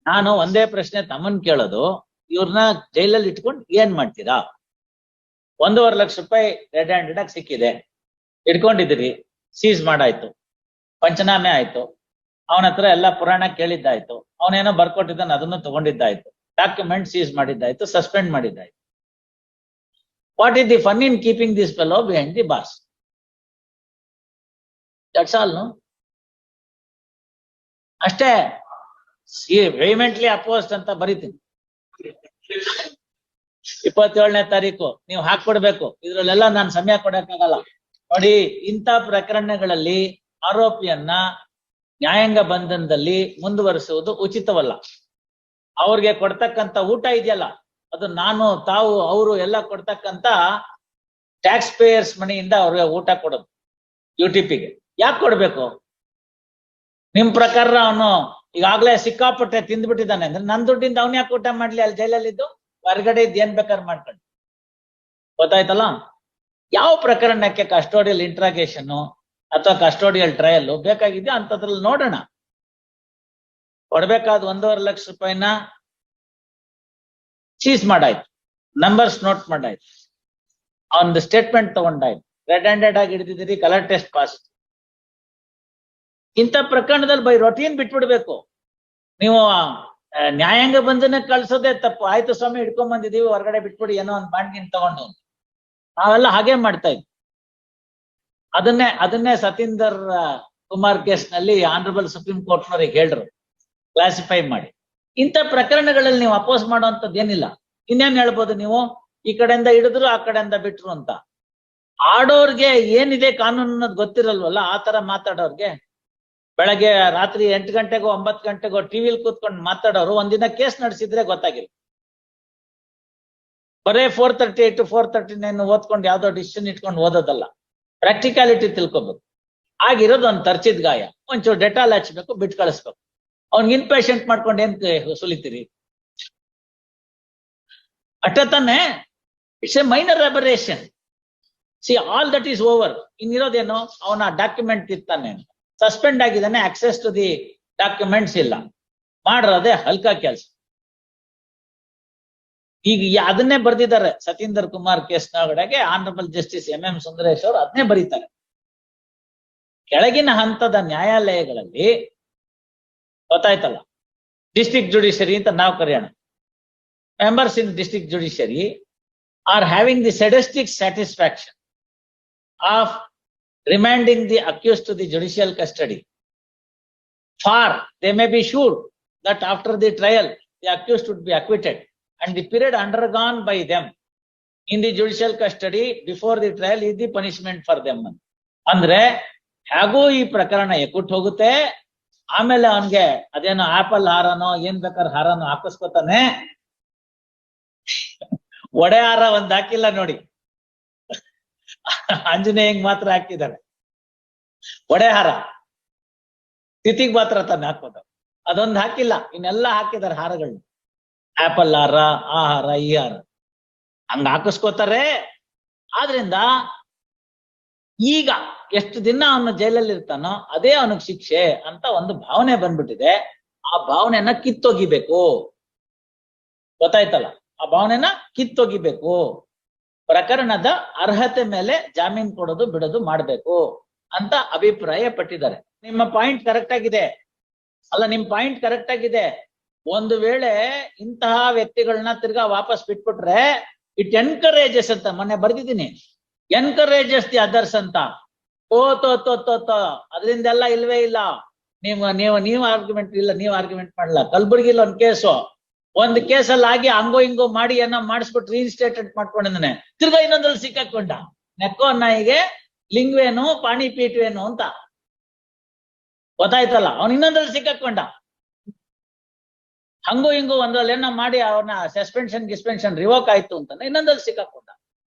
ನಾನು ಒಂದೇ ಪ್ರಶ್ನೆ ತಮ್ಮನ್ ಕೇಳೋದು, ಇವ್ರನ್ನ ಜೈಲಲ್ಲಿ ಇಟ್ಕೊಂಡು ಏನ್ ಮಾಡ್ತೀರಾ? 1.5 ಲಕ್ಷ ರೂಪಾಯಿ ರೆಡ್ ಹ್ಯಾಂಡೆಡ್ ಆಗಿ ಸಿಕ್ಕಿದೆ, ಇಟ್ಕೊಂಡಿದ್ದೀರಿ, ಸೀಸ್ ಮಾಡಾಯ್ತು, ಪಂಚನಾಮೆ ಆಯ್ತು, ಅವನ ಹತ್ರ ಎಲ್ಲ ಪುರಾಣ ಕೇಳಿದ್ದಾಯ್ತು, ಅವನೇನೋ ಬರ್ಕೊಟ್ಟಿದ್ದಾನೆ ಅದನ್ನು ತಗೊಂಡಿದ್ದಾಯ್ತು, ಡಾಕ್ಯುಮೆಂಟ್ ಸೀಸ್ ಮಾಡಿದ್ದಾಯ್ತು, ಸಸ್ಪೆಂಡ್ ಮಾಡಿದ್ದಾಯ್ತು. What is the fun in keeping this fellow behind the bars? That's all. No, ಅಷ್ಟೇ. ವೆಹಿಮೆಂಟ್ಲಿ ಅಪೋಸ್ಡ್ ಅಂತ ಬರೀತೀನಿ. 27ನೇ ತಾರೀಕು ನೀವು ಹಾಕೊಡ್ಬೇಕು. ಇದ್ರಲ್ಲೆಲ್ಲ ನಾನು ಸಮಯ ಕೊಡಕ್ಕಾಗಲ್ಲ. ನೋಡಿ, ಇಂಥ ಪ್ರಕರಣಗಳಲ್ಲಿ ಆರೋಪಿಯನ್ನ ನ್ಯಾಯಾಂಗ ಬಂಧನದಲ್ಲಿ ಮುಂದುವರಿಸುವುದು ಉಚಿತವಲ್ಲ. ಅವ್ರಿಗೆ ಕೊಡ್ತಕ್ಕಂತ ಊಟ ಇದೆಯಲ್ಲ, ಅದು ನಾನು, ತಾವು, ಅವರು ಎಲ್ಲ ಕೊಡ್ತಕ್ಕಂತ ಟ್ಯಾಕ್ಸ್ ಪೇಯರ್ಸ್ ಮನಿಯಿಂದ ಅವ್ರಿಗೆ ಊಟ ಕೊಡೋದು UTPಗೆ. ಯಾಕೆ ಕೊಡ್ಬೇಕು? ನಿಮ್ ಪ್ರಕಾರ ಅವನು ಈಗಾಗ್ಲೇ ಸಿಕ್ಕಾಪಟ್ಟೆ ತಿಂದ್ಬಿಟ್ಟಿದ್ದಾನೆ ಅಂದ್ರೆ ನನ್ ದುಡ್ಡಿಂದ ಅವ್ನ ಯಾಕೆ ಊಟ ಮಾಡ್ಲಿ ಅಲ್ಲಿ ಜೈಲಲ್ಲಿದ್ದು? ಹೊರಗಡೆ ಇದ್ದು ಏನ್ ಬೇಕಾದ್ರೆ ಮಾಡ್ಕೊಂಡು. ಗೊತ್ತಾಯ್ತಲ್ಲ? ಯಾವ ಪ್ರಕರಣಕ್ಕೆ ಕಸ್ಟೋಡಿಯಲ್ ಇಂಟ್ರಾಗೇಷನ್ ಅಥವಾ ಕಸ್ಟೋಡಿಯಲ್ ಟ್ರಯಲ್ ಬೇಕಾಗಿದೆಯೋ ಅಂತದ್ರಲ್ಲಿ ನೋಡೋಣ. ಕೊಡ್ಬೇಕಾದ 1.5 ಲಕ್ಷ ರೂಪಾಯಿನ ಸೀಸ್ ಮಾಡಾಯ್ತು, ನಂಬರ್ಸ್ ನೋಟ್ ಮಾಡಾಯ್ತು, ಅವನದು ಸ್ಟೇಟ್ಮೆಂಟ್ ತಗೊಂಡಾಯ್ತು, ರೆಡ್ ಹ್ಯಾಂಡೆಡ್ ಆಗಿ ಹಿಡಿದಿದ್ದೀರಿ, ಕಲರ್ ಟೆಸ್ಟ್ ಪಾಸ್. ಇಂಥ ಪ್ರಕರಣದಲ್ಲಿ ಬೈ ರೊಟೀನ್ ಬಿಟ್ಬಿಡ್ಬೇಕು. ನೀವು ನ್ಯಾಯಾಂಗ ಬಂಧನ ಕಳ್ಸೋದೇ ತಪ್ಪು. ಆಯ್ತು ಸ್ವಾಮಿ, ಹಿಡ್ಕೊಂಡ್ ಬಂದಿದೀವಿ, ಹೊರಗಡೆ ಬಿಟ್ಬಿಡಿ, ಏನೋ ಒಂದು ಬಾಂಡ್ಗಿನ್ ತಗೊಂಡು. ನಾವೆಲ್ಲ ಹಾಗೆ ಮಾಡ್ತಾ ಇದ್ವಿ. ಅದನ್ನೇ ಸತೀಂದರ್ ಕುಮಾರ್ ಕೇಸ್ ನಲ್ಲಿ ಆನರಬಲ್ ಸುಪ್ರೀಂ ಕೋರ್ಟ್ನವ್ರಿಗೆ ಹೇಳ್ರು, ಕ್ಲಾಸಿಫೈ ಮಾಡಿ. ಇಂಥ ಪ್ರಕರಣಗಳಲ್ಲಿ ನೀವು ಅಪೋಸ್ ಮಾಡುವಂಥದ್ದು ಏನಿಲ್ಲ. ಇನ್ನೇನ್ ಹೇಳ್ಬೋದು ನೀವು? ಈ ಕಡೆಯಿಂದ ಹಿಡಿದ್ರು, ಆ ಕಡೆಯಿಂದ ಬಿಟ್ರು ಅಂತ. ಆಡೋರ್ಗೆ ಏನಿದೆ ಕಾನೂನು ಅನ್ನೋದು ಗೊತ್ತಿರಲ್ವಲ್ಲ, ಆ ತರ ಮಾತಾಡೋರ್ಗೆ. ಬೆಳಗ್ಗೆ ರಾತ್ರಿ 8 ಗಂಟೆಗೋ 9 ಗಂಟೆಗೋ ಟಿವಿಲಿ ಕೂತ್ಕೊಂಡು ಮಾತಾಡೋರು ಒಂದಿನ ಕೇಸ್ ನಡೆಸಿದ್ರೆ ಗೊತ್ತಾಗಿಲ್ಲ. ಬರೇ 438 to 439 ಓದ್ಕೊಂಡು ಯಾವ್ದೋ ಡಿಸಿಷನ್ ಇಟ್ಕೊಂಡು ಓದೋದಲ್ಲ, ಪ್ರಾಕ್ಟಿಕಾಲಿಟಿ ತಿಳ್ಕೊಬೇಕು. ಆಗಿರೋದು ಒಂದು ತರ್ಚಿದ್ ಗಾಯ, ಒಂಚೂರು ಡೆಟಾಲ್ ಹಚ್ಬೇಕು, ಬಿಟ್ಟು ಕಳಿಸ್ಬೇಕು. ಅವ್ನಿಗೆ ಇನ್ಪೇಷಂಟ್ ಮಾಡ್ಕೊಂಡು ಏನ್ ಸುಲಿತೀರಿ? ಅಟ್ಟತಾನೆ. It's a minor aberration. See, all that is over. ಇನ್ನಿರೋದೇನೋ ಅವನ ಡಾಕ್ಯುಮೆಂಟ್ ಇರ್ತಾನೆ, ಸಸ್ಪೆಂಡ್ ಆಗಿದ್ದಾನೆ, ಆಕ್ಸೆಸ್ ಟು ದಿ ಡಾಕ್ಯುಮೆಂಟ್ಸ್ ಇಲ್ಲ, ಮಾಡಿರೋದೇ ಹಲ್ಕ ಕೆಲಸ. ಈಗ ಅದನ್ನೇ ಬರ್ದಿದ್ದಾರೆ ಸತೀಂದರ್ ಕುಮಾರ್ ಕೇಸ್ನೊಳಗಡೆಗೆ ಆನರಬಲ್ ಜಸ್ಟಿಸ್ MM ಸುಂದರೇಶ್ ಅವರು ಅದನ್ನೇ ಬರೀತಾರೆ. ಕೆಳಗಿನ ಹಂತದ ನ್ಯಾಯಾಲಯಗಳಲ್ಲಿ, ಗೊತ್ತಾಯ್ತಲ್ಲ, ಡಿಸ್ಟ್ರಿಕ್ಟ್ ಜುಡಿಷರಿ ಅಂತ ನಾವು ಕರೆಯೋಣ, members in district judiciary are having the sadistic satisfaction of remanding the accused to the judicial custody, for they may be sure that after the trial the accused would be acquitted and the period undergone by them in the judicial custody before the trial is the punishment for them. ಅಂದ್ರೆ ಹೇಗೂ ಈ ಪ್ರಕರಣ ಎಕ್ಕುಟ್ ಹೋಗುತ್ತೆ, ಆಮೇಲೆ ಅವನ್ಗೆ ಅದೇನೋ apple ಹಾರನೋ ಏನ್ ಬೇಕಾದ್ರೆ ಹಾರನೋ ಹಾಕಿಸ್ಕೊತಾನೆ. ಒಡೆ ಹಾರ ಒಂದ್ ಹಾಕಿಲ್ಲ ನೋಡಿ, ಆಂಜನೇಯಂಗ್ ಮಾತ್ರ ಹಾಕಿದ್ದಾರೆ ಒಡೆ ಹಾರ, ತಿಥಿಗ್ ಮಾತ್ರ ತಾನೆ ಹಾಕೋದು, ಅದೊಂದು ಹಾಕಿಲ್ಲ, ಇನ್ನೆಲ್ಲ ಹಾಕಿದ್ದಾರೆ ಹಾರಗಳು. ಆಪಲ್ ಹಾರ, ಆ ಹಾರ, ಈ ಹಾರ, ಹಂಗ ಹಾಕಿಸ್ಕೋತಾರೆ. ಆದ್ರಿಂದ ಈಗ ಎಷ್ಟು ದಿನ ಅವನು ಜೈಲಲ್ಲಿ ಇರ್ತಾನೋ ಅದೇ ಅವನಿಗೆ ಶಿಕ್ಷೆ ಅಂತ ಒಂದು ಭಾವನೆ ಬಂದ್ಬಿಟ್ಟಿದೆ. ಆ ಭಾವನೆನ ಕಿತ್ತೊಗಿಬೇಕು. ಗೊತ್ತಾಯ್ತಲ್ಲ? ಆ ಭಾವನೆನ ಕಿತ್ತೊಗಿಬೇಕು. ಪ್ರಕರಣದ ಅರ್ಹತೆ ಮೇಲೆ ಜಾಮೀನ್ ಕೊಡೋದು ಬಿಡೋದು ಮಾಡ್ಬೇಕು ಅಂತ ಅಭಿಪ್ರಾಯ ಪಟ್ಟಿದ್ದಾರೆ. ನಿಮ್ಮ ಪಾಯಿಂಟ್ ಕರೆಕ್ಟ್ ಆಗಿದೆ. ಅಲ್ಲ, ನಿಮ್ ಪಾಯಿಂಟ್ ಕರೆಕ್ಟ್ ಆಗಿದೆ. ಒಂದು ವೇಳೆ ಇಂತಹ ವ್ಯಕ್ತಿಗಳನ್ನ ತಿರ್ಗಾ ವಾಪಸ್ ಬಿಟ್ಬಿಟ್ರೆ ಇಟ್ ಎನ್ಕರೇಜಸ್ ಅಂತ ಮೊನ್ನೆ ಬರ್ದಿದ್ದೀನಿ, ಎನ್ಕರೇಜಸ್ ದಿ ಅದರ್ಸ್ ಅಂತ. ಅದರಿಂದೆಲ್ಲ ಇಲ್ವೇ ಇಲ್ಲ. ನೀವು ಆರ್ಗ್ಯುಮೆಂಟ್ ಇಲ್ಲ, ನೀವು ಆರ್ಗ್ಯುಮೆಂಟ್ ಮಾಡಲ್ಲ. ಕಲ್ಬುರ್ಗಿಲಿ ಒಂದು ಕೇಸಲ್ಲಿ ಆಗಿ ಹಂಗೋ ಹಿಂಗೋ ಮಾಡಿ ಏನೋ ಮಾಡಿಸ್ಬಿಟ್ಟು ರೀಇನ್ಸ್ಟೇಟೆಡ್ ಮಾಡ್ಕೊಂಡಿದ್ದಾನೆ, ತಿರ್ಗಾ ಇನ್ನೊಂದ್ರಲ್ಲಿ ಸಿಕ್ಕಾಕೊಂಡ. ನೆಕ್ಕೋ ನಾಯಿಗೆ ಲಿಂಗ್ವೇನು ಪಾಣಿಪೀಠವೇನು ಅಂತ. ಗೊತ್ತಾಯ್ತಲ್ಲ? ಅವ್ನು ಇನ್ನೊಂದ್ರಲ್ಲಿ ಸಿಕ್ಕಾಕೊಂಡ. ಹಂಗೋ ಹಿಂಗೋ ಒಂದ್ರಲ್ಲಿ ಏನೋ ಮಾಡಿ ಅವನ ಸಸ್ಪೆನ್ಷನ್ ರಿವೋಕ್ ಆಯ್ತು ಅಂತ ಇನ್ನೊಂದ್ರಲ್ಲಿ ಸಿಕ್ಕಾಕೊಂಡ.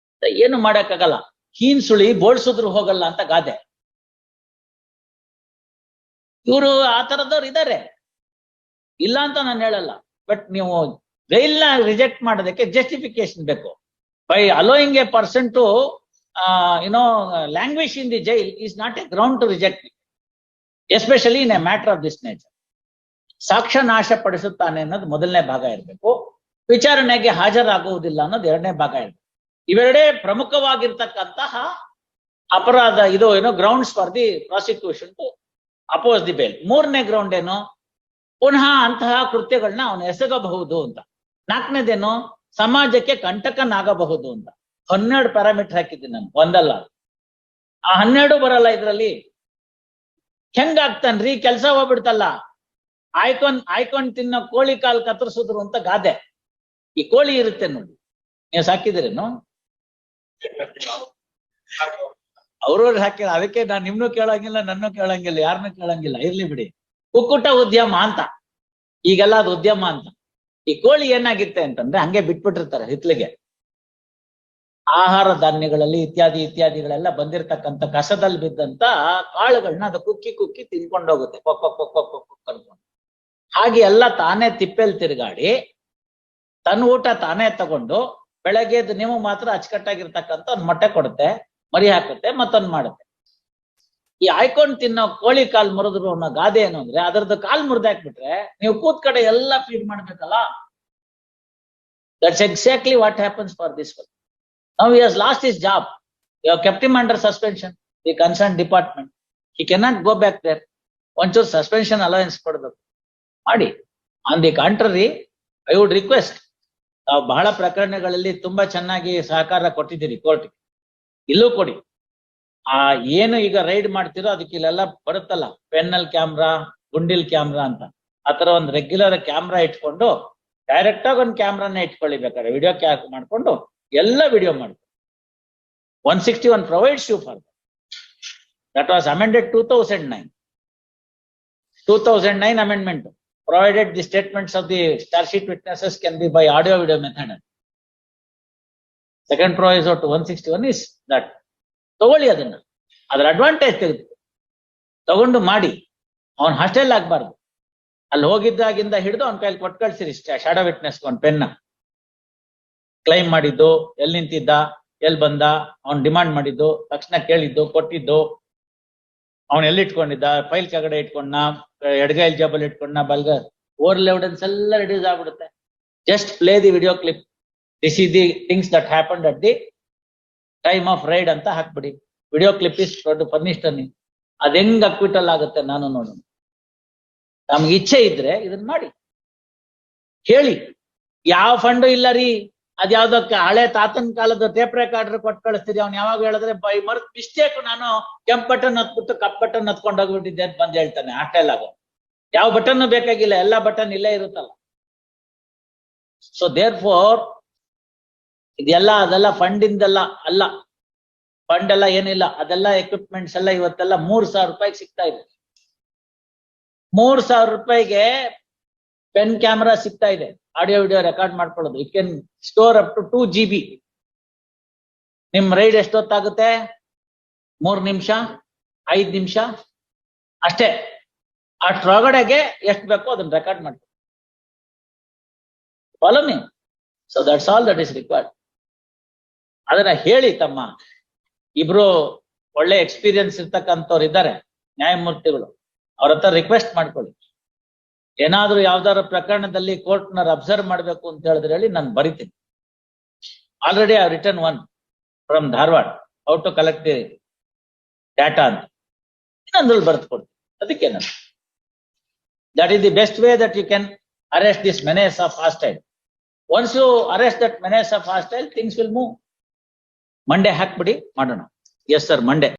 ಏನು ಮಾಡಕ್ಕಾಗಲ್ಲ. ಹೀನ್ ಸುಳಿ ಬೋಳ್ಸಿದ್ರು ಹೋಗಲ್ಲ ಅಂತ ಗಾದೆ. ಇವರು ಆ ತರದವ್ರು ಇದ್ದಾರೆ, ಇಲ್ಲ ಅಂತ ನಾನು ಹೇಳಲ್ಲ. ಬಟ್ ನೀವು ಜೈಲ್ನ ರಿಜೆಕ್ಟ್ ಮಾಡೋದಕ್ಕೆ ಜಸ್ಟಿಫಿಕೇಶನ್ ಬೇಕು. By allowing a person to languish in the jail is not a ground to reject, especially in a matter of this nature. ಸಾಕ್ಷ್ಯ ನಾಶ ಪಡಿಸುತ್ತಾನೆ ಅನ್ನೋದು ಮೊದಲನೇ ಭಾಗ ಇರಬೇಕು. ವಿಚಾರಣೆಗೆ ಹಾಜರಾಗುವುದಿಲ್ಲ ಅನ್ನೋದು ಎರಡನೇ ಭಾಗ ಇರಬೇಕು. ಇವೆರಡೇ ಪ್ರಮುಖವಾಗಿರ್ತಕ್ಕಂತಹ ಅಪರಾಧ ಇದು ಏನೋ grounds for the prosecution to oppose the bail. ಮೂರನೇ ಗ್ರೌಂಡ್ ಏನು, ಪುನಃ ಅಂತಹ ಕೃತ್ಯಗಳನ್ನ ಅವನು ಎಸಗಬಹುದು ಅಂತ. ನಾಲ್ಕನೇದೇನು, ಸಮಾಜಕ್ಕೆ ಕಂಟಕನಾಗಬಹುದು ಅಂತ. 12 ಪ್ಯಾರಾಮೀಟರ್ ಹಾಕಿದ್ದೀನಿ ನಾನು, ಒಂದಲ್ಲ. ಆ 12 ಬರಲ್ಲ ಇದ್ರಲ್ಲಿ. ಹೆಂಗಾಗ್ತಾನ್ರಿ, ಕೆಲ್ಸ ಹೋಗ್ಬಿಡ್ತಲ್ಲ. ಆಯ್ಕೊಂಡ್ ತಿನ್ನೋ ಕೋಳಿ ಕಾಲ್ ಕತ್ತರಿಸಿದ್ರು ಅಂತ ಗಾದೆ. ಈ ಕೋಳಿ ಇರುತ್ತೆ ನೋಡಿ, ನೀವು ಸಾಕಿದಿರೇನು? ಅವ್ರವ್ರು ಹಾಕಿ, ಅದಕ್ಕೆ ನಾನು ನಿಮ್ನು ಕೇಳಂಗಿಲ್ಲ, ನನ್ನೂ ಕೇಳಂಗಿಲ್ಲ, ಯಾರನ್ನೂ ಕೇಳಂಗಿಲ್ಲ. ಇರ್ಲಿ ಬಿಡಿ. ಕುಕ್ಕುಟ ಉದ್ಯಮ ಅಂತ, ಈಗೆಲ್ಲ ಅದು ಉದ್ಯಮ ಅಂತ. ಈ ಕೋಳಿ ಏನಾಗಿತ್ತೆ ಅಂತಂದ್ರೆ ಹಂಗೆ ಬಿಟ್ಬಿಟ್ಟಿರ್ತಾರೆ ಹಿತ್ಲಿಗೆ. ಆಹಾರ ಧಾನ್ಯಗಳಲ್ಲಿ ಇತ್ಯಾದಿಗಳೆಲ್ಲ ಬಂದಿರತಕ್ಕಂಥ ಕಸದಲ್ಲಿ ಬಿದ್ದಂತ ಕಾಳುಗಳನ್ನ ಅದು ಕುಕ್ಕಿ ತಿನ್ಕೊಂಡೋಗುತ್ತೆ, ಅನ್ಕೊಂಡು. ಹಾಗೆ ಎಲ್ಲ ತಾನೇ ತಿಪ್ಪೆಲ್ ತಿರುಗಾಡಿ ತನ್ನ ಊಟ ತಾನೇ ತಗೊಂಡು ಬೆಳಗ್ಗೆ ನೀವು ಮಾತ್ರ ಅಚ್ಚುಕಟ್ಟಾಗಿರ್ತಕ್ಕಂಥ ಒಂದ್ ಮೊಟ್ಟೆ ಕೊಡುತ್ತೆ, ಮರಿ ಹಾಕುತ್ತೆ, ಮತ್ತೊಂದ್ ಮಾಡುತ್ತೆ. ಈ ಆಯ್ಕೊಂಡ್ ತಿನ್ನೋ ಕೋಳಿ ಕಾಲ್ ಮುರಿದ್ರು ಅನ್ನೋ ಗಾದೆ ಏನು ಅಂದ್ರೆ, ಅದರದ್ದು ಕಾಲ್ ಮುರಿದಾಕ್ಬಿಟ್ರೆ ನೀವು ಕೂತ್ ಕಡೆ ಎಲ್ಲ ಫೀಡ್ ಮಾಡ್ಬೇಕಲ್ಲ. That's exactly what happens for this one. Now he has lost his job. You have kept him under suspension, the concerned department. He cannot go back there. ಒಂಚೂರು suspension allowance ಕೊಡಬೇಕು ಮಾಡಿ. On the contrary, I would request, ನಾವು ಬಹಳ ಪ್ರಕರಣಗಳಲ್ಲಿ ತುಂಬಾ ಚೆನ್ನಾಗಿ ಸಹಕಾರ ಕೊಟ್ಟಿದ್ದೀರಿ ಕೋರ್ಟ್, ಇಲ್ಲೂ ಕೊಡಿ. ಏನು ಈಗ ರೈಡ್ ಮಾಡ್ತಿರೋ ಅದಕ್ಕೆ ಇಲ್ಲೆಲ್ಲ ಬರುತ್ತಲ್ಲ, ಪೆನ್ನಲ್ ಕ್ಯಾಮ್ರಾ, ಗುಂಡಿಲ್ ಕ್ಯಾಮ್ರಾ ಅಂತ. ಆತರ ಒಂದು ರೆಗ್ಯುಲರ್ ಕ್ಯಾಮ್ರಾ ಇಟ್ಕೊಂಡು ಡೈರೆಕ್ಟ್ ಆಗಿ ಒಂದು ಕ್ಯಾಮ್ರಾನ ಇಟ್ಕೊಳ್ಳಿ, ಬೇಕಾದ್ರೆ ವಿಡಿಯೋ ಕ್ಯಾಪ್ ಮಾಡ್ಕೊಂಡು ಎಲ್ಲ ವಿಡಿಯೋ ಮಾಡಿ. 161 provides you for that. That was amended 2009. 2009 amendment provided the statements of the charge sheet witnesses can be by audio video method. Second proviso to 161 is that. ತಗೊಳ್ಳಿ ಅದನ್ನ, ಅದರ ಅಡ್ವಾಂಟೇಜ್ ತೆಗೆದು ತಗೊಂಡು ಮಾಡಿ. ಅವನ್ ಹಾಸ್ಟೆಲ್ ಆಗ್ಬಾರ್ದು. ಅಲ್ಲಿ ಹೋಗಿದ್ದಾಗಿಂದ ಹಿಡಿದು ಅವನ ಕೈಲಿ ಕೊಟ್ಟು ಕಳ್ಸಿರಿ ಶಾಡೋ ವಿಟ್ನೆಸ್ ಒಂದು ಪೆನ್ನ. ಕ್ಲೈಮ್ ಮಾಡಿದ್ದು, ಎಲ್ಲಿ ನಿಂತಿದ್ದ, ಎಲ್ಲಿ ಬಂದ, ಅವನ್ ಡಿಮಾಂಡ್ ಮಾಡಿದ್ದು, ತಕ್ಷಣ ಕೇಳಿದ್ದು, ಕೊಟ್ಟಿದ್ದು, ಅವನ್ ಎಲ್ಲಿ ಇಟ್ಕೊಂಡಿದ್ದ, ಫೈಲ್ ಕೆಳಗಡೆ ಇಟ್ಕೊಂಡ, ಎಡಗೈಲ್ ಜಾಬಲ್ಲಿ ಇಟ್ಕೊಂಡ, ಬಲ್ಗ, ಓರಲ್ ಎವಿಡೆನ್ಸ್ ಎಲ್ಲ ರೆಡ್ಯೂಸ್ ಆಗ್ಬಿಡುತ್ತೆ. Just play the video clip, this is the things that happened at the time of raid ಅಂತ ಹಾಕ್ಬಿಡಿ. ವಿಡಿಯೋ ಕ್ಲಿಪ್ ಇಸ್ ಫರ್ನಿಶ್ಡ್ ಅನ್ನಿ. ಅದ್ ಹೆಂಗ್ ಅಕ್ವಿಟಲ್ ಆಗುತ್ತೆ ನಾನು ನೋಡೋಣ. ನಮ್ಗೆ ಇಚ್ಛೆ ಇದ್ರೆ ಇದನ್ನ ಮಾಡಿ ಹೇಳಿ. ಯಾವ ಫಂಡು ಇಲ್ಲ ರೀ, ಅದ್ಯಾವ್ದಕ್ಕೆ ಹಳೆ ತಾತನ ಕಾಲದ ಟೇಪ್ ರೆಕಾರ್ಡರ್ ಕೊಟ್ಟು ಕಳಿಸ್ತೀರಿ. ಅವ್ನು ಯಾವಾಗ ಹೇಳಿದ್ರೆ ಬೈ ಮರ್ತ್ ಮಿಸ್ಟೇಕ್ ನಾನು ಕೆಂಪ್ ಬಟನ್ ಹತ್ಬಿಟ್ಟು ಕಪ್ ಬಟನ್ ಹತ್ಕೊಂಡು ಹೋಗ್ಬಿಟ್ಟಿದ್ದೆ ಅಂತ ಬಂದ್ ಹೇಳ್ತಾನೆ. ಹಾಸ್ಟೆಲ್ ಆಗೋ ಯಾವ ಬಟನ್ ಬೇಕಾಗಿಲ್ಲ, ಎಲ್ಲಾ ಬಟನ್ ಇಲ್ಲೇ ಇರುತ್ತಲ್ಲ. ಸೊ ದೇರ್ ಫೋರ್ ಇದೆಲ್ಲ ಅದೆಲ್ಲ ಫಂಡಿಂದೆಲ್ಲ ಅಲ್ಲ, ಫಂಡ್ ಎಲ್ಲ ಏನಿಲ್ಲ, ಅದೆಲ್ಲ ಎಕ್ವಿಪ್ಮೆಂಟ್ಸ್ ಎಲ್ಲ ಇವತ್ತೆಲ್ಲ 3,000 ರೂಪಾಯಿಗೆ ಸಿಗ್ತಾ ಇದೆ. 3,000 ರೂಪಾಯಿಗೆ ಪೆನ್ ಕ್ಯಾಮ್ರಾ ಸಿಗ್ತಾ ಇದೆ, ಆಡಿಯೋ ವಿಡಿಯೋ ರೆಕಾರ್ಡ್ ಮಾಡ್ಕೊಳ್ಳೋದು. It can store up to 2 GB. ನಿಮ್ ರೈಡ್ ಎಷ್ಟೊತ್ತಾಗುತ್ತೆ? 3 ನಿಮಿಷ, 5 ನಿಮಿಷ ಅಷ್ಟೇ. ಅಷ್ಟ್ರೊಳಗಡೆಗೆ ಎಷ್ಟು ಬೇಕೋ ಅದನ್ನ ರೆಕಾರ್ಡ್ ಮಾಡ್ಕೊಳ್ಳಿ. Follow me. So that's all that is required. ಅದನ್ನ ಹೇಳಿ. ತಮ್ಮ ಇಬ್ರು ಒಳ್ಳೆ ಎಕ್ಸ್ಪೀರಿಯನ್ಸ್ ಇರ್ತಕ್ಕಂಥವ್ರು ಇದ್ದಾರೆ ನ್ಯಾಯಮೂರ್ತಿಗಳು, ಅವ್ರ ಹತ್ರ ರಿಕ್ವೆಸ್ಟ್ ಮಾಡ್ಕೊಳ್ಳಿ. ಏನಾದ್ರೂ ಯಾವ್ದಾದ್ರು ಪ್ರಕರಣದಲ್ಲಿ ಕೋರ್ಟ್ನ ಅಬ್ಸರ್ವ್ ಮಾಡ್ಬೇಕು ಅಂತ ಹೇಳಿದ್ರೆ ಹೇಳಿ, ನಾನು ಬರಿತೀನಿ. Already I return one from Dharwad, how to collect the data ಅಂತ. ಇನ್ನೊಂದ್ರಲ್ಲಿ ಬರೆದು ಕೊಡ್ತೀನಿ. ಅದಕ್ಕೆ ನಾನು that is the best way that you can arrest this menace of hostile. Once you arrest that menace of hostile, things will move. Monday ಹಾಕ್ಬಿಡಿ, ಮಾಡೋಣ. Yes sir, Monday.